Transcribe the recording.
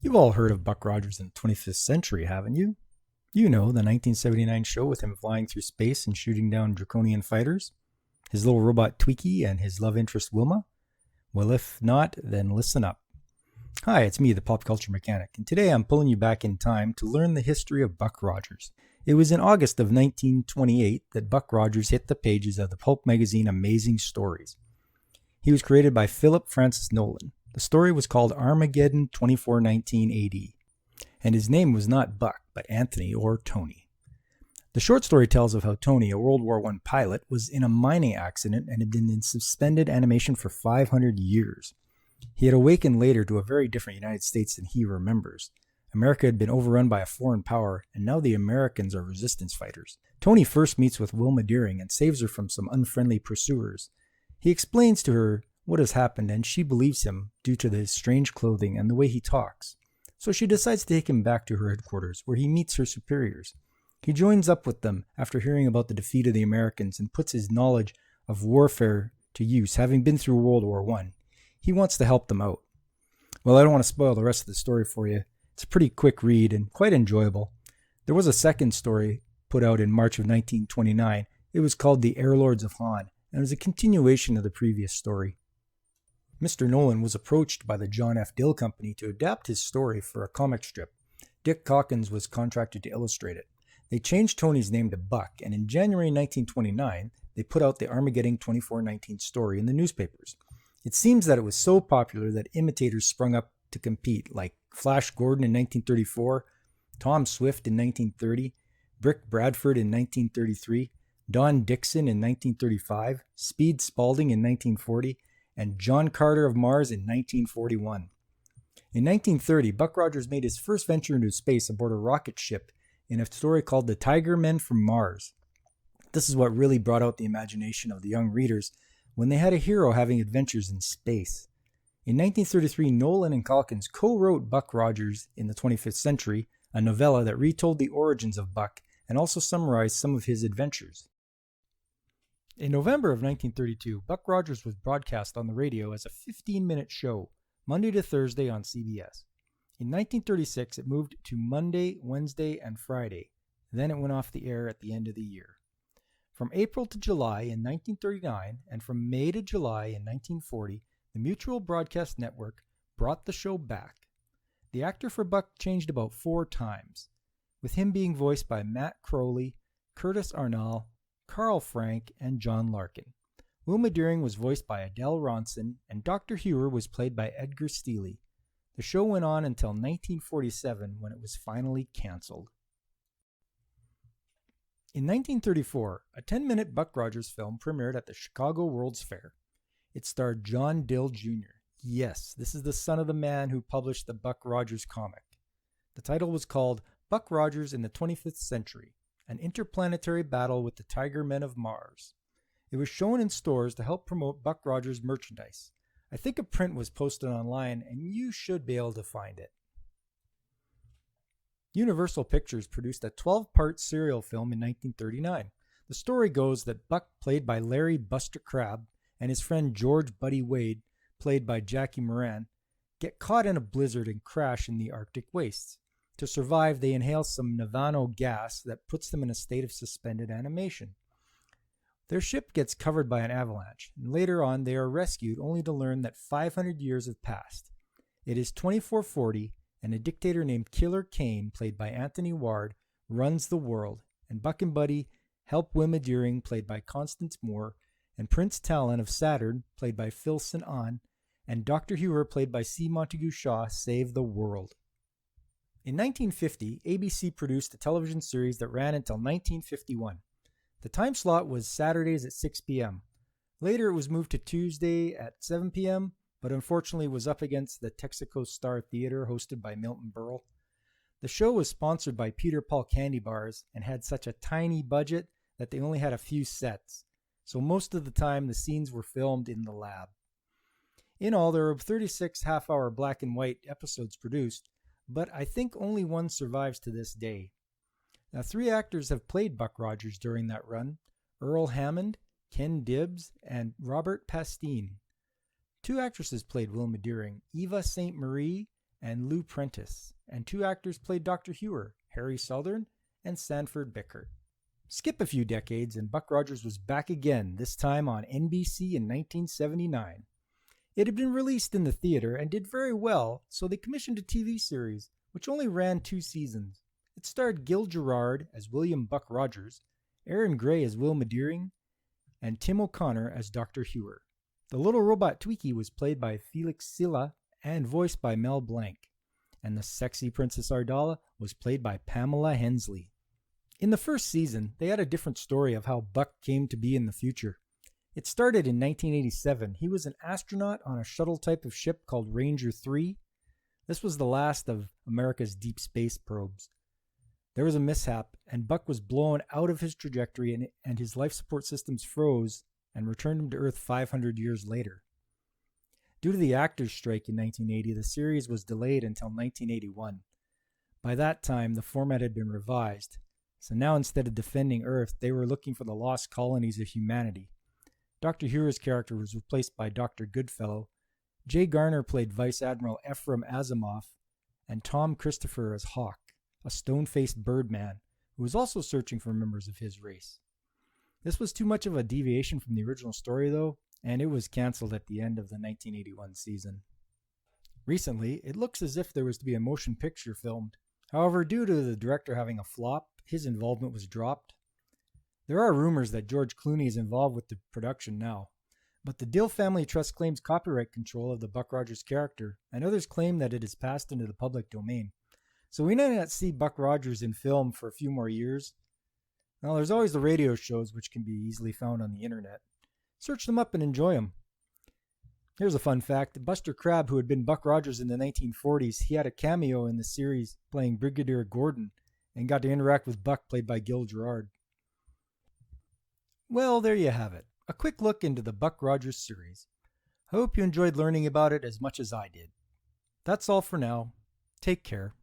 You've all heard of Buck Rogers in the 25th century, haven't you? You know, the 1979 show with him flying through space and shooting down draconian fighters, his little robot Tweaky, and his love interest Wilma? Well, if not, then listen up. Hi, it's me, the pop culture mechanic, and today I'm pulling you back in time to learn the history of Buck Rogers. It was in August of 1928 that Buck Rogers hit the pages of the pulp magazine Amazing Stories. He was created by Philip Francis Nolan. The story was called Armageddon 2419 AD, and his name was not Buck, but Anthony or Tony. The short story tells of how Tony, a World War I pilot, was in a mining accident and had been in suspended animation for 500 years. He had awakened later to a very different United States than he remembers. America had been overrun by a foreign power, and now the Americans are resistance fighters. Tony first meets with Wilma Deering and saves her from some unfriendly pursuers. He explains to her what has happened, and she believes him due to his strange clothing and the way he talks. So she decides to take him back to her headquarters, where he meets her superiors. He joins up with them after hearing about the defeat of the Americans and puts his knowledge of warfare to use, having been through World War I. He wants to help them out. Well, I don't want to spoil the rest of the story for you. It's a pretty quick read and quite enjoyable. There was a second story put out in March of 1929. It was called The Airlords of Han, and it was a continuation of the previous story. Mr. Nolan was approached by the John F. Dill Company to adapt his story for a comic strip. Dick Calkins was contracted to illustrate it. They changed Tony's name to Buck, and in January 1929, they put out the Armageddon 2419 story in the newspapers. It seems that it was so popular that imitators sprung up to compete, like Flash Gordon in 1934, Tom Swift in 1930, Brick Bradford in 1933, Don Dixon in 1935, Speed Spalding in 1940, and John Carter of Mars in 1941. In 1930, Buck Rogers made his first venture into space aboard a rocket ship in a story called The Tiger Men from Mars. This is what really brought out the imagination of the young readers when they had a hero having adventures in space. In 1933, Nolan and Calkins co-wrote Buck Rogers in the 25th Century, a novella that retold the origins of Buck and also summarized some of his adventures. In November of 1932, Buck Rogers was broadcast on the radio as a 15-minute show, Monday to Thursday on CBS. In 1936, it moved to Monday, Wednesday, and Friday. Then it went off the air at the end of the year. From April to July in 1939 and from May to July in 1940, the Mutual Broadcast Network brought the show back. The actor for Buck changed about 4 times, with him being voiced by Matt Crowley, Curtis Arnall, Carl Frank, and John Larkin. Wilma Deering was voiced by Adele Ronson, and Dr. Hewer was played by Edgar Steele. The show went on until 1947, when it was finally canceled. In 1934, a 10-minute Buck Rogers film premiered at the Chicago World's Fair. It starred John Dill Jr. Yes, this is the son of the man who published the Buck Rogers comic. The title was called Buck Rogers in the 25th Century, an interplanetary battle with the Tiger Men of Mars. It was shown in stores to help promote Buck Rogers merchandise. I think a print was posted online, and you should be able to find it. Universal Pictures produced a 12-part serial film in 1939. The story goes that Buck, played by Larry Buster Crabbe, and his friend George Buddy Wade, played by Jackie Moran, get caught in a blizzard and crash in the Arctic wastes. To survive, they inhale some Navano gas that puts them in a state of suspended animation. Their ship gets covered by an avalanche, and later on they are rescued only to learn that 500 years have passed. It is 2440, and a dictator named Killer Kane, played by Anthony Ward, runs the world, and Buck and Buddy help Wilma Deering, played by Constance Moore, and Prince Talon of Saturn, played by Phil St. Anne, and Dr. Hewer, played by C. Montague Shaw, save the world. In 1950, ABC produced a television series that ran until 1951. The time slot was Saturdays at 6 p.m. Later it was moved to Tuesday at 7 p.m., but unfortunately was up against the Texaco Star Theater hosted by Milton Berle. The show was sponsored by Peter Paul Candy Bars and had such a tiny budget that they only had a few sets, so most of the time the scenes were filmed in the lab. In all, there were 36 half-hour black and white episodes produced, but I think only one survives to this day. Now, 3 actors have played Buck Rogers during that run: Earl Hammond, Ken Dibbs, and Robert Pastine. 2 actresses played Wilma Deering, Eva St. Marie and Lou Prentice, and 2 actors played Dr. Hewer, Harry Southern and Sanford Bickert. Skip a few decades and Buck Rogers was back again, this time on NBC in 1979. It had been released in the theater and did very well, so they commissioned a TV series, which only ran 2 seasons. It starred Gil Gerard as William Buck Rogers, Aaron Gray as Wilma Deering, and Tim O'Connor as Dr. Hewer. The little robot Twiki was played by Felix Silla and voiced by Mel Blanc, and the sexy Princess Ardala was played by Pamela Hensley. In the first season, they had a different story of how Buck came to be in the future. It started in 1987. He was an astronaut on a shuttle type of ship called Ranger 3. This was the last of America's deep space probes. There was a mishap, and Buck was blown out of his trajectory, and his life support systems froze and returned him to Earth 500 years later. Due to the actors' strike in 1980, the series was delayed until 1981. By that time, the format had been revised, so now instead of defending Earth, they were looking for the lost colonies of humanity. Dr. Hewer's character was replaced by Dr. Goodfellow. Jay Garner played Vice Admiral Ephraim Asimov, and Tom Christopher as Hawk, a stone-faced birdman who was also searching for members of his race. This was too much of a deviation from the original story, though, and it was canceled at the end of the 1981 season. Recently, it looks as if there was to be a motion picture filmed. However, due to the director having a flop, his involvement was dropped. There are rumors that George Clooney is involved with the production now, but the Dill family trust claims copyright control of the Buck Rogers character, and others claim that it has passed into the public domain. So we may not see Buck Rogers in film for a few more years. Now, there's always the radio shows, which can be easily found on the internet. Search them up and enjoy them. Here's a fun fact. Buster Crabbe, who had been Buck Rogers in the 1940s, he had a cameo in the series playing Brigadier Gordon and got to interact with Buck, played by Gil Gerard. Well, there you have it. A quick look into the Buck Rogers series. I hope you enjoyed learning about it as much as I did. That's all for now. Take care.